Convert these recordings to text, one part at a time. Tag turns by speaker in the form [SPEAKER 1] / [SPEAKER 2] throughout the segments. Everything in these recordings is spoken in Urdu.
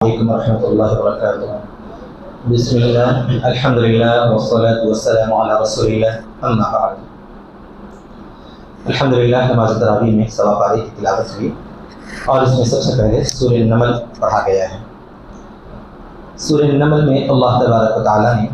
[SPEAKER 1] علیکم ورحمۃ اللہ وبرکاتہ۔ بسم اللہ الحمد للہ والصلاة والسلام علی رسول اللہ اما بعد۔ الحمد للہ نماز تراویح میں سوا پارے کی تلاوت ہوئی اور اس میں سب سے پہلے سورہ النمل پڑھا گیا ہے۔ سورہ النمل میں اللہ تبارک و تعالیٰ نے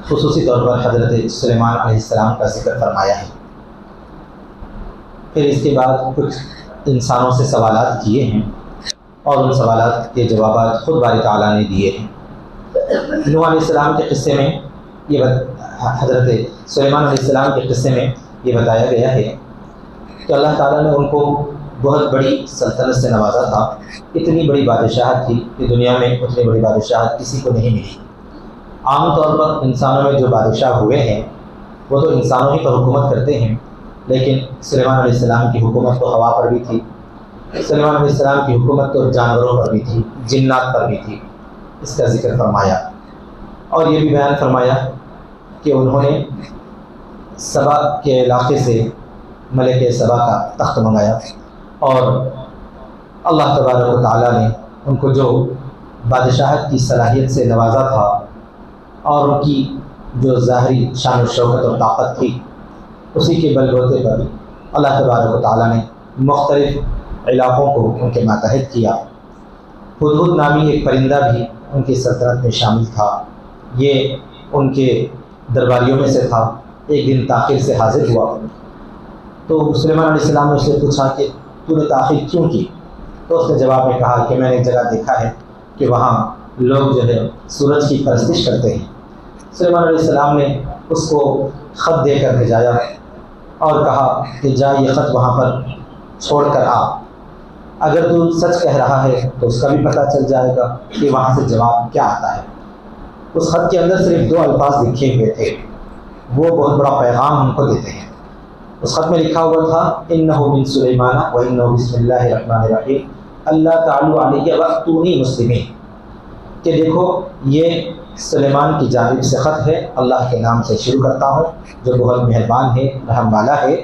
[SPEAKER 1] خصوصی طور پر حضرت سلیمان علیہ السلام کا ذکر فرمایا ہے۔ پھر اس کے بعد کچھ انسانوں سے سوالات کیے ہیں اور ان سوالات کے جوابات خود باری تعالیٰ نے دیے ہیں۔ نوح علیہ السلام کے قصے میں حضرت سلیمان علیہ السلام کے قصے میں یہ بتایا گیا ہے کہ اللہ تعالیٰ نے ان کو بہت بڑی سلطنت سے نوازا تھا۔ اتنی بڑی بادشاہت تھی کہ دنیا میں اتنی بڑی بادشاہت کسی کو نہیں ملی۔ عام طور پر انسانوں میں جو بادشاہ ہوئے ہیں وہ تو انسانوں ہی پر حکومت کرتے ہیں، لیکن سلیمان علیہ السلام کی حکومت تو ہوا پر بھی تھی، سلیمان علیہ السلام کی حکومت تو جانوروں پر بھی تھی، جنات پر بھی تھی۔ اس کا ذکر فرمایا اور یہ بھی بیان فرمایا کہ انہوں نے سبا کے علاقے سے ملک سبا کا تخت منگایا اور اللہ تبارک و تعالیٰ نے ان کو جو بادشاہت کی صلاحیت سے نوازا تھا اور ان کی جو ظاہری شان و شوکت اور طاقت تھی، اسی کے بل بوتے پر اللہ تبارک و تعالیٰ نے مختلف علاقوں کو ان کے ماتحت کیا۔ ہدہد نامی ایک پرندہ بھی ان کی سلطنت میں شامل تھا، یہ ان کے درباریوں میں سے تھا۔ ایک دن تاخیر سے حاضر ہوا تو سلیمان علیہ السلام نے اس سے پوچھا کہ تو نے تاخیر کیوں کی؟ تو اس نے جواب میں کہا کہ میں نے ایک جگہ دیکھا ہے کہ وہاں لوگ جو ہے سورج کی پرستش کرتے ہیں۔ سلیمان علیہ السلام نے اس کو خط دے کر بھیجایا اور کہا کہ جا یہ خط وہاں پر چھوڑ کر آ، اگر تو سچ کہہ رہا ہے تو اس کا بھی پتہ چل جائے گا کہ وہاں سے جواب کیا آتا ہے۔ اس خط کے اندر صرف 2 الفاظ لکھے ہوئے تھے، وہ بہت بڑا پیغام ہم کو دیتے ہیں۔ اس خط میں لکھا ہوا تھا انہ من سلیمان و انہ بسم اللہ الرحمن الرحیم اللہ تعالی علیہ واتونی مسلمین، کہ دیکھو یہ سلیمان کی جانب سے خط ہے، اللہ کے نام سے شروع کرتا ہوں جو بہت مہربان ہے، رحم والا ہے،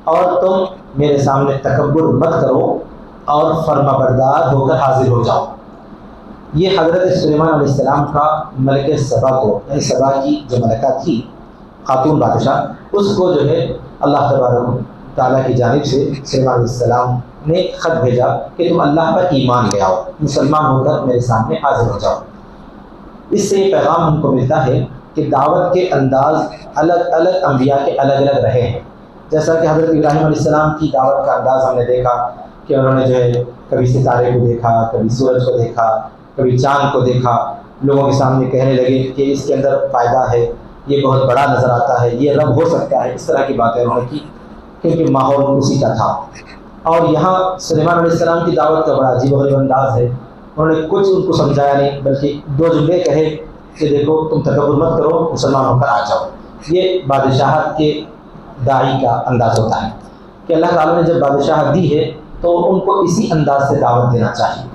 [SPEAKER 1] اور تم میرے سامنے تکبر مت کرو اور فرما بردار ہو کر حاضر ہو جاؤ۔ یہ حضرت سلیمان علیہ السلام کا ملک سبا کو، یعنی سبا کی جو ملکہ تھی خاتون بادشاہ، اس کو جو ہے اللہ تبارک تعالیٰ کی جانب سے سلیمان علیہ السلام نے خط بھیجا کہ تم اللہ پر ایمان لے آؤ، مسلمان ہو کر میرے سامنے حاضر ہو جاؤ۔ اس سے یہ پیغام ہم کو ملتا ہے کہ دعوت کے انداز الگ الگ انبیاء کے الگ الگ رہے ہیں۔ جیسا کہ حضرت ابراہیم علیہ السلام کی دعوت کا انداز ہم نے دیکھا کہ انہوں نے جو ہے کبھی ستارے کو دیکھا، کبھی سورج کو دیکھا، کبھی چاند کو دیکھا، لوگوں کے سامنے کہنے لگے کہ اس کے اندر فائدہ ہے، یہ بہت بڑا نظر آتا ہے، یہ رب ہو سکتا ہے، اس طرح کی باتیں انہوں نے کی کیونکہ ماحول اسی کا تھا۔ اور یہاں سلیمان علیہ السلام کی دعوت کا بڑا عجیب و غریب انداز ہے۔ انہوں نے کچھ ان کو سمجھایا نہیں، بلکہ 2 جملے کہے کہ دیکھو تم تکبر مت کرو، مسلمان ہو کر آ جاؤ۔ یہ بادشاہت کے داعی کا انداز ہوتا ہے کہ اللہ تعالیٰ نے جب بادشاہت دی ہے تو ان کو اسی انداز سے دعوت دینا چاہیے۔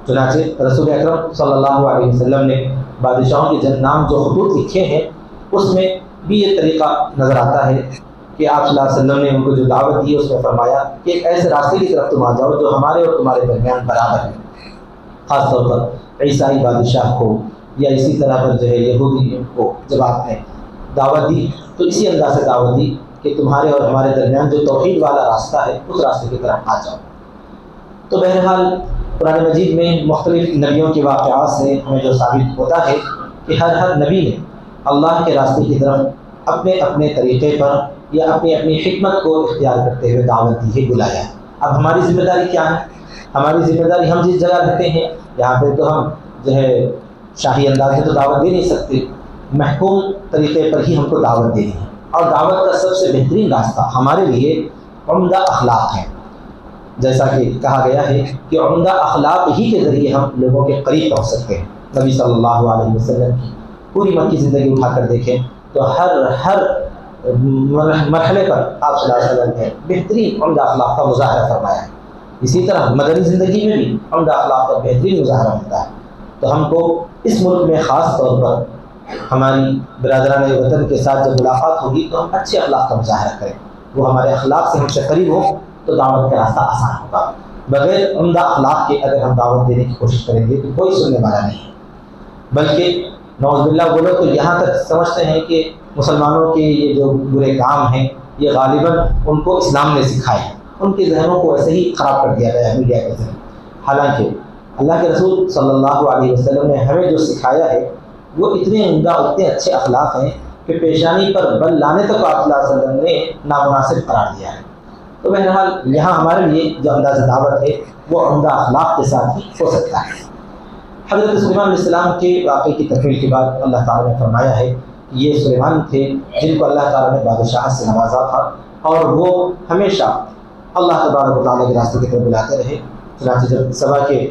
[SPEAKER 1] چنانچہ رسول اکرم صلی اللہ علیہ وسلم نے بادشاہوں کے نام جو خطوط لکھے ہیں اس میں بھی یہ طریقہ نظر آتا ہے کہ آپ صلی اللہ علیہ وسلم نے ان کو جو دعوت دی اس میں فرمایا کہ ایک ایسے راستے کی طرف تم آ جاؤ جو ہمارے اور تمہارے درمیان برابر ہے۔ خاص طور پر عیسائی بادشاہ کو یا اسی طرح پر جو ہے یہودی کو جب آپ نے دعوت دی تو اسی انداز سے دعوت دی کہ تمہارے اور ہمارے درمیان جو توحید والا راستہ ہے اس راستے کی طرف آ جاؤ۔ تو بہرحال قرآن مجید میں مختلف نبیوں کے واقعات سے ہمیں جو ثابت ہوتا ہے کہ ہر نبی نے اللہ کے راستے کی طرف اپنے اپنے طریقے پر یا اپنی اپنی حکمت کو اختیار کرتے ہوئے دعوت دی ہے، بلایا ہے۔ اب ہماری ذمہ داری کیا ہے؟ ہماری ذمہ داری ہم جس جگہ رہتے ہیں یہاں پہ تو ہم جو ہے شاہی انداز میں تو دعوت دے نہیں سکتے، محکوم طریقے پر ہی ہم کو دعوت دینی ہے۔ اور دعوت کا سب سے بہترین راستہ ہمارے لیے عمدہ اخلاق ہے، جیسا کہ کہا گیا ہے کہ عمدہ اخلاق ہی کے ذریعے ہم لوگوں کے قریب پہنچ سکتے ہیں۔ نبی صلی اللہ علیہ وسلم کی پوری مکی زندگی اٹھا کر دیکھیں تو ہر مرحلے پر آپ صلی اللہ علیہ وسلم نے بہترین عمدہ اخلاق کا مظاہرہ فرمایا ہے۔ اسی طرح مدنی زندگی میں بھی عمدہ اخلاق کا بہترین مظاہرہ ہوتا ہے۔ تو ہم کو اس ملک میں خاص طور پر ہماری برادران وطن کے ساتھ جب ملاقات ہوگی تو ہم اچھے اخلاق کا مظاہرہ کریں، وہ ہمارے اخلاق سے ہم سے قریب ہو تو دعوت کا راستہ آسان ہوگا۔ بغیر عمدہ اخلاق کے اگر ہم دعوت دینے کی کوشش کریں گے تو کوئی سننے والا نہیں ہے، بلکہ نعوذ باللہ وہ لوگ تو یہاں تک سمجھتے ہیں کہ مسلمانوں کے یہ جو برے کام ہیں یہ غالباً ان کو اسلام نے سکھائے ہیں، ان کے ذہنوں کو ایسے ہی خراب کر دیا گیا ہے میڈیا کے ذریعے۔ حالانکہ اللہ کے رسول صلی اللہ علیہ وسلم نے ہمیں جو سکھایا ہے وہ اتنے عمدہ، اتنے اچھے اخلاق ہیں کہ پیشانی پر بل لانے تک آپ صلی اللہ علیہ وسلم نے نامناسب قرار دیا ہے۔ تو بہرحال یہاں ہمارے لیے جو انداز دعوت ہے وہ عمدہ اخلاق کے ساتھ ہی ہو سکتا ہے۔ حضرت سلیمان علیہ السلام کے واقعے کی تکمیل کے بعد اللہ تعالیٰ نے فرمایا ہے کہ یہ سلیمان تھے جن کو اللہ تعالیٰ نے بادشاہ سے نوازا تھا، اور وہ ہمیشہ اللہ تبارک و تعالیٰ کے راستے کی طرف بلاتے رہے۔ چنانچہ جب سبا کے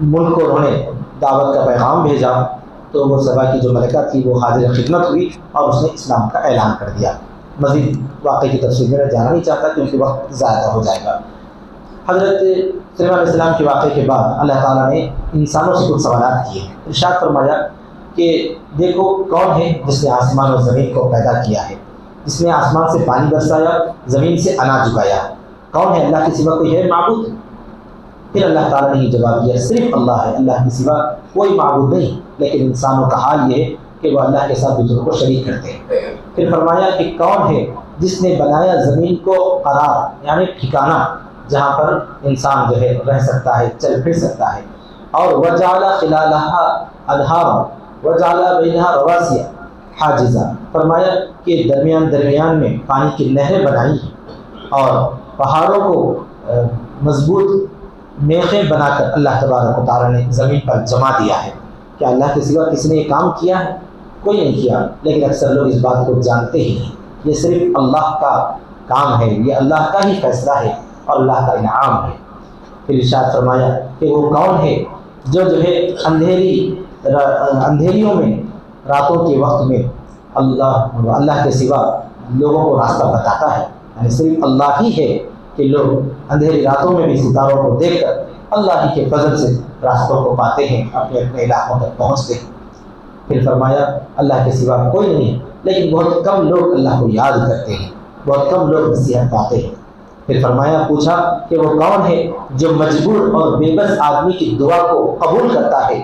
[SPEAKER 1] ملک کو انہوں نے دعوت کا پیغام بھیجا تو وہ سبا کی جو ملکہ تھی وہ حاضر خدمت ہوئی اور اس نے اسلام کا اعلان کر دیا۔ مزید واقعے کی تفصیل میں جانا نہیں چاہتا کیونکہ وقت ضائع ہو جائے گا۔ حضرت سلیمان علیہ السلام کے واقعے کے بعد اللہ تعالیٰ نے انسانوں سے کچھ سوالات کیے، ارشاد فرمایا کہ دیکھو کون ہے جس نے آسمان اور زمین کو پیدا کیا ہے، جس نے آسمان سے پانی برسایا، زمین سے اناج اگایا، کون ہے؟ اللہ کے سوا کوئی ہے معبود؟ پھر اللہ تعالیٰ نے یہ جواب دیا صرف اللہ ہے، اللہ کے سوا کوئی معبود نہیں، لیکن انسانوں کا حال یہ ہے کہ وہ اللہ کے ساتھ دوسروں کو شریک کرتے ہیں۔ پھر فرمایا کہ کون ہے جس نے بنایا زمین کو قرار یعنی ٹھکانہ جہاں پر انسان جو ہے رہ سکتا ہے، چل پھر سکتا ہے، اور وجعل خلالہا انہارا وجعل بینہا رواسیا حاجزا، فرمایا کہ درمیان میں پانی کی نہریں بنائی اور پہاڑوں کو مضبوط میخیں بنا کر اللہ تبارک و تعالیٰ نے زمین پر جما دیا ہے۔ کیا اللہ کے سوا کسی نے یہ کام کیا ہے؟ کوئی نہیں کیا، لیکن اکثر لوگ اس بات کو جانتے ہی نہیں۔ یہ صرف اللہ کا کام ہے، یہ اللہ کا ہی فیصلہ ہے اور اللہ کا انعام ہے۔ پھر ارشاد فرمایا کہ وہ کون ہے جو ہے اندھیریوں میں راتوں کے وقت میں اللہ کے سوا لوگوں کو راستہ بتاتا ہے، یعنی صرف اللہ ہی ہے کہ لوگ اندھیری راتوں میں بھی ستاروں کو دیکھ کر اللہ ہی کے فضل سے راستوں کو پاتے ہیں، اپنے اپنے علاقوں تک پہنچتے ہیں۔ پھر فرمایا اللہ کے سوا کوئی نہیں ہے، لیکن بہت کم لوگ اللہ کو یاد کرتے ہیں، بہت کم لوگ نصیحت پاتے ہیں۔ پھر فرمایا پوچھا کہ وہ کون ہے جو مجبور اور بے بس آدمی کی دعا کو قبول کرتا ہے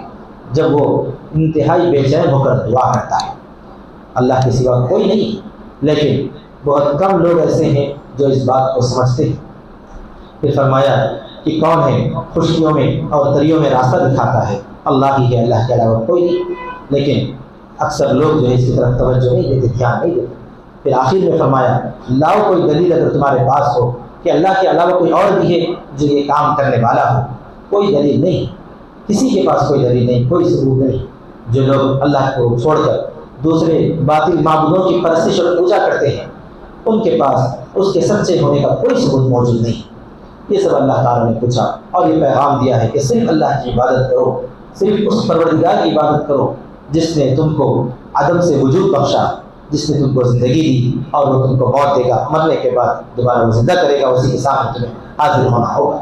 [SPEAKER 1] جب وہ انتہائی بے چین ہو کر دعا کرتا ہے۔ اللہ کے سوا کوئی نہیں، لیکن بہت کم لوگ ایسے ہیں جو اس بات کو سمجھتے ہیں۔ پھر فرمایا کہ کون ہے خشکیوں میں اور تریوں میں راستہ دکھاتا ہے؟ اللہ ہی ہے، اللہ کے علاوہ کوئی نہیں، لیکن اکثر لوگ جو ہے اس کی طرف توجہ نہیں دیتے، دھیان نہیں دیتے۔ پھر آخر میں فرمایا لاؤ کوئی دلیل اگر تمہارے پاس ہو کہ اللہ کے علاوہ کوئی اور بھی ہے جو یہ کام کرنے والا ہو۔ کوئی دلیل نہیں، کسی کے پاس کوئی دلیل نہیں، کوئی ثبوت نہیں۔ جو لوگ اللہ کو چھوڑ کر دوسرے باطل معبودوں کی پرستش اور پوجا کرتے ہیں ان کے پاس اس کے سچے ہونے کا کوئی ثبوت موجود نہیں۔ یہ سب اللہ تعالیٰ نے پوچھا اور یہ پیغام دیا ہے کہ صرف اللہ کی عبادت کرو، صرف اس پروردگار کی عبادت کرو جس نے تم کو عدم سے وجود بخشا، جس نے تم کو زندگی دی اور وہ تم کو موت دے گا، مرنے کے بعد دوبارہ وہ زندہ کرے گا، اسی کے سامنے تمہیں حاضر ہونا ہوگا۔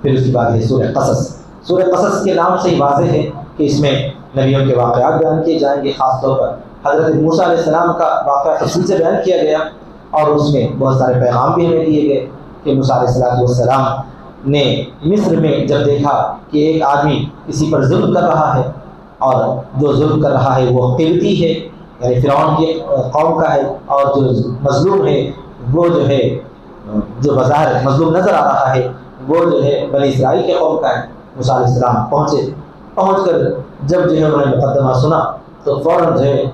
[SPEAKER 1] پھر اس کے بعد یہ سورہ قصص، سورہ قصص کے نام سے ہی واضح ہے کہ اس میں نبیوں کے واقعات بیان کیے جائیں گے، خاص طور پر حضرت موسیٰ علیہ السلام کا واقعہ تفصیل سے بیان کیا گیا، اور اس میں بہت سارے پیغام بھی ہمیں دیے گئے کہ موسیٰ علیہ السلام نے مصر میں جب دیکھا کہ ایک آدمی کسی پر ظلم کر رہا ہے، اور جو ظلم کر رہا ہے وہ قبطی ہے یعنی فرعون کی قوم کا ہے، اور جو مظلوم ہے وہ جو ہے جو بظاہر مظلوم نظر آ رہا ہے وہ جو ہے بنی اسرائیل کے قوم کا ہے۔ موسیٰ علیہ السلام پہنچ کر جب جو ہے انہوں نے مقدمہ سنا تو فوراً جو ہے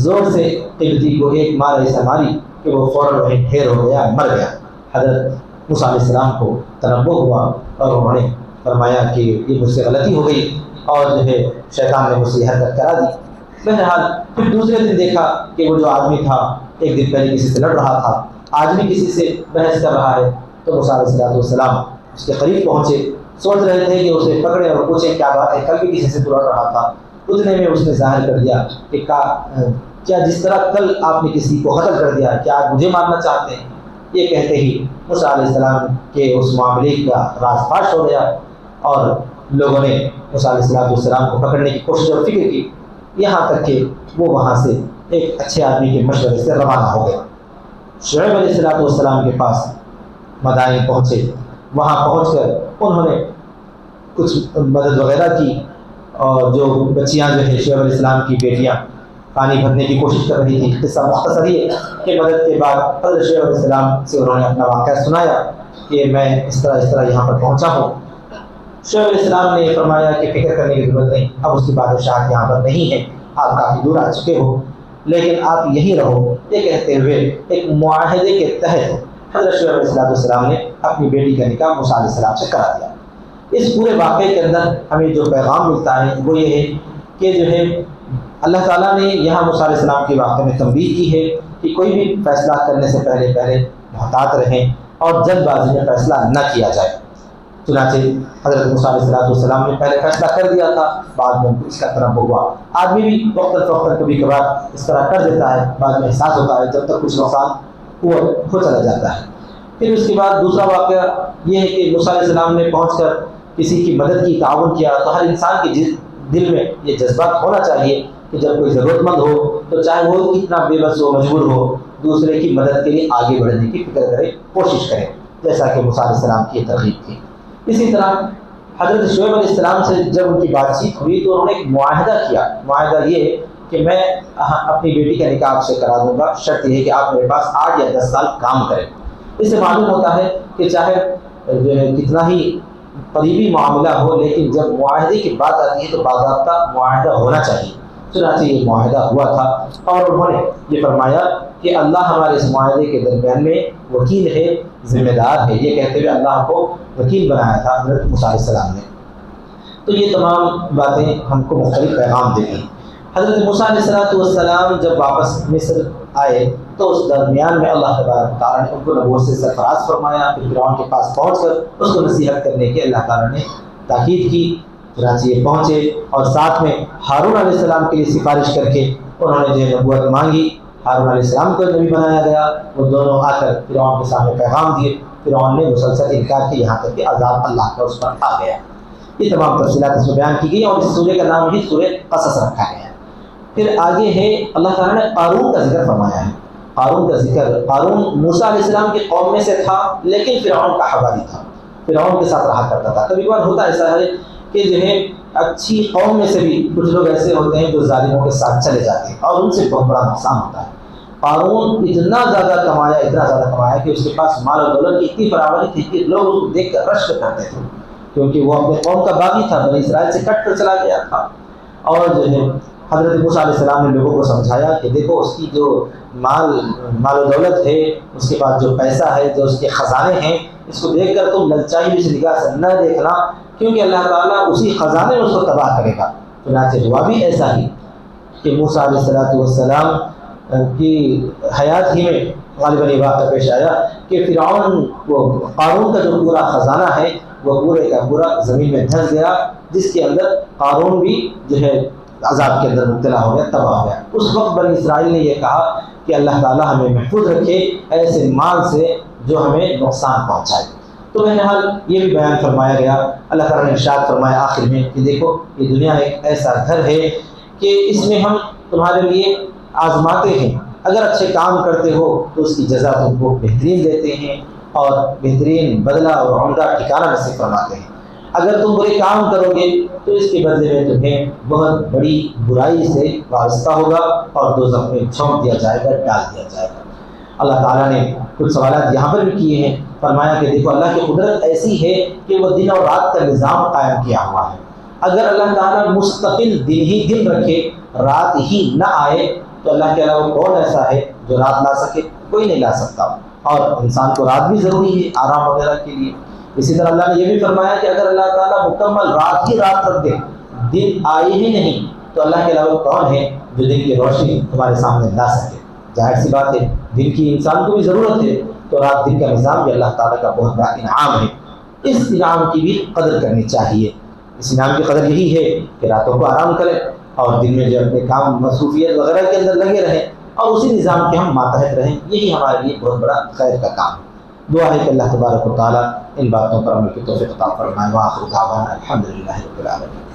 [SPEAKER 1] زور سے قبطی کو ایک مار ایسا ماری کہ وہ فوراً وہیں ڈھیر ہو گیا، مر گیا۔ حضرت موسیٰ علیہ السلام کو تنبہ ہوا اور انہوں نے فرمایا کہ یہ مجھ سے غلطی ہو گئی، اور جو ہے شیطان نے مجھ سے حرکت کرا دی۔ بہرحال پھر دوسرے دن دیکھا کہ وہ جو آدمی تھا ایک دن پہلے کسی سے لڑ رہا تھا، آج بھی کسی سے بحث کر رہا ہے، تو موسیٰ علیہ السلام اس کے قریب پہنچے، سوچ رہے تھے کہ اسے پکڑے اور پوچھیں کیا بات ہے، کل بھی کسی سے لڑ رہا تھا۔ اتنے میں اس نے ظاہر کر دیا کہ کیا جس طرح کل آپ نے کسی کو قتل کر دیا کیا آپ مجھے مارنا چاہتے ہیں؟ یہ کہتے ہی موسیٰ علیہ السلام کے اس معاملے کا راز فاش ہو گیا، اور لوگوں نے موسیٰ علیہ السلام کو پکڑنے کی کوشش اور فکر کی، یہاں تک کہ وہ وہاں سے ایک اچھے آدمی کے مشورے سے روانہ ہو گئے۔ شعیب علیہ السلام کے پاس مدائن پہنچے وہاں پہنچ کر انہوں نے کچھ مدد وغیرہ کی، اور جو بچیاں جو ہے شعیب علیہ السلام کی بیٹیاں پانی بھرنے کی کوشش کر رہی تھی، قصہ مختصر ہے کہ مدد کے بعد حضرت شعیب علیہ السلام سے انہوں نے اپنا واقعہ سنایا کہ میں اس طرح یہاں پر پہنچا ہوں۔ شعیب علیہ السلام نے یہ فرمایا کہ فکر کرنے کی ضرورت نہیں، اب اس کی بادشاہت یہاں پر نہیں ہے، آپ کافی دور آ چکے ہو، لیکن آپ یہیں رہو۔ یہ کہتے ہوئے ایک معاہدے کے تحت حضرت شعیب علیہ السلام نے اپنی بیٹی کا نکاح موسیٰ علیہ السلام سے کرا دیا۔ اس پورے واقعے کے اندر ہمیں جو پیغام ملتا ہے وہ یہ ہے کہ جو ہے اللہ تعالیٰ نے یہاں موسیٰ علیہ السلام کے واقعے میں تنبیہ کی ہے کہ کوئی بھی فیصلہ کرنے سے پہلے محتاط رہیں اور جلد بازی میں فیصلہ نہ کیا جائے۔ چنانچہ حضرت موسیٰ علیہ السلام نے پہلے فیصلہ کر دیا تھا، بعد میں اس کا تنبؤ ہوا۔ آدمی بھی وقتاً فوقتاً کبھی کبھار اس طرح کر دیتا ہے، بعد میں احساس ہوتا ہے، جب تک کچھ نقصان ہو چلا جاتا ہے۔ پھر اس کے بعد دوسرا واقعہ یہ ہے کہ موسیٰ علیہ السلام نے پہنچ کر کسی کی مدد کی، تعاون کیا۔ تو ہر انسان کے دل میں یہ جذبات ہونا چاہیے کہ جب کوئی ضرورت مند ہو تو چاہے وہ کتنا بے بس ہو، مجبور ہو، دوسرے کی مدد کے لیے آگے بڑھنے کی فکر کرے، کوشش کرے، جیسا کہ موسیٰ علیہ السلام کی یہ ترغیب تھی۔ اسی طرح حضرت شعیب علیہ السلام سے جب ان کی بات چیت ہوئی تو انہوں نے ایک معاہدہ کیا۔ معاہدہ یہ کہ میں اپنی بیٹی کا نکاح آپ سے کرا دوں گا، شرط یہ ہے کہ آپ میرے پاس 8 یا 10 سال کام کریں۔ اس سے معلوم ہوتا ہے کہ چاہے جو ہے کتنا ہی قریبی معاملہ ہو، لیکن جب معاہدے کی بات آتی ہے تو باضابطہ معاہدہ ہونا چاہیے۔ چنانچہ یہ معاہدہ ہوا تھا، اور انہوں نے یہ فرمایا کہ اللہ ہمارے اس معاہدے کے درمیان میں وکیل ہے، ذمہ دار ہے، یہ کہتے ہوئے اللہ کو وکیل بنایا تھا حضرت موسیٰ علیہ السلام نے۔ تو یہ تمام باتیں ہم کو مختلف پیغام دیتی۔ حضرت موسیٰ علیہ السلام جب واپس مصر آئے تو اس درمیان میں اللہ تبارک تعالیٰ نے ان کو نبوت سے سرفراز فرمایا۔ پھر فرعون کے پاس پہنچ کر اس کو نصیحت کرنے کی اللہ تعالیٰ نے تاکید کی۔ چنانچہ یہ پہنچے اور ساتھ میں ہارون علیہ السلام کے لیے سفارش کر کے انہوں نے جو نبوت مانگی۔ ہارون علیہ السلام کو نبی بنایا گیا، وہ دونوں آ کر فرعون کے سامنے پیغام دیے۔ فرعون نے مسلسل انکار کیا، یہاں تک کہ عذاب اللہ کا اس پر آ گیا۔ یہ تمام تفصیلات اس میں بیان کی گئی، اور اس سورہ کا نام ہی سورہ قصص رکھا گیا ہے۔ پھر آگے ہے اللہ تعالیٰ نے قارون کا ذکر فرمایا ہے۔ قارون کا ذکر، قارون موسیٰ علیہ السلام کی قوم میں سے تھا، لیکن فرعون کا حواری تھا، فرعون کے ساتھ رہا کرتا تھا۔ کبھی کبھار ہوتا ایسا ہے کہ جو ہے اچھی قوم میں سے بھی کچھ لوگ ایسے ہوتے ہیں جو ظالموں کے ساتھ چلے جاتے ہیں، اور ان سے بہت بڑا نقصان ہوتا ہے۔ قارون اتنا زیادہ کمایا کہ اس کے پاس مال و دولت کی اتنی فراوانی تھی کہ لوگ اس کو دیکھ کر رشک کرتے تھے، کیونکہ وہ اپنے قوم کا باغی تھا، بنی اسرائیل سے کٹ کر چلا گیا تھا۔ اور جو ہے حضرت موسیٰ علیہ السلام نے لوگوں کو سمجھایا کہ دیکھو اس کی جو مال و دولت ہے، اس کے پاس جو پیسہ ہے، جو اس کے خزانے ہیں، اس کو دیکھ کر تم للچائی بھی سے نگاہ سے نہ دیکھنا، کیونکہ اللہ تعالیٰ اسی خزانے میں اس کو تباہ کرے گا۔ چنانچہ ہوا بھی ایسا ہی کہ موسیٰ علیہ السلام کی حیات ہی میں غالباً یہ واقعہ پیش آیا کہ فرعون کو قارون کا جو پورا خزانہ ہے وہ پورے کا پورا زمین میں دھنس گیا، جس کے اندر قارون بھی جو ہے عذاب کے اندر مبتلا ہو گیا، تباہ ہو گیا۔ اس وقت بنی اسرائیل نے یہ کہا کہ اللہ تعالیٰ ہمیں محفوظ رکھے ایسے مال سے جو ہمیں نقصان پہنچائے۔ تو بہرحال یہ بھی بیان فرمایا گیا۔ اللہ تعالیٰ نے ارشاد فرمایا آخر میں کہ دیکھو یہ دنیا ایک ایسا گھر ہے کہ اس میں ہم تمہارے لیے آزماتے ہیں، اگر اچھے کام کرتے ہو تو اس کی جزا تم کو بہترین دیتے ہیں اور بہترین بدلہ اور عمدہ ٹھکانہ نصیب فرماتے ہیں، اگر تم برے کام کرو گے تو اس کے بدلے میں تمہیں بہت بڑی برائی سے وابستہ ہوگا اور دوزخ میں جھونک دیا جائے گا، ڈال دیا جائے گا۔ اللہ تعالیٰ نے کچھ سوالات یہاں پر بھی کیے ہیں، فرمایا کہ دیکھو اللہ کی قدرت ایسی ہے کہ وہ دن اور رات کا نظام قائم کیا ہوا ہے۔ اگر اللہ تعالیٰ مستقل دن ہی دن رکھے، رات ہی نہ آئے، تو اللہ کے علاوہ کون ایسا ہے جو رات لا سکے؟ کوئی نہیں لا سکتا، اور انسان کو رات بھی ضروری ہے آرام وغیرہ کے لیے۔ اسی طرح اللہ نے یہ بھی فرمایا کہ اگر اللہ تعالیٰ مکمل رات ہی رات رکھ دے، دن آئے ہی نہیں، تو اللہ کے علاوہ کون ہے جو دن کی روشنی تمہارے سامنے لا سکے؟ ظاہر سی بات ہے دن کی انسان کو بھی ضرورت ہے، تو رات دن کا نظام بھی اللہ تعالیٰ کا بہت بڑا انعام ہے۔ اس انعام کی بھی قدر کرنی چاہیے۔ اس انعام کی قدر یہی ہے کہ راتوں کو آرام کریں اور دن میں جو اپنے کام مصروفیت وغیرہ کے اندر لگے رہیں، اور اسی نظام کے ہم ماتحت رہیں، یہی ہمارے لیے بہت بڑا خیر کا کام ہے۔ دعا ہے کہ اللہ تبارک و تعالیٰ ان باتوں پر عمل کی توفیق عطا فرمائے۔ وآخر دعوانا الحمدللہ رب العالمین۔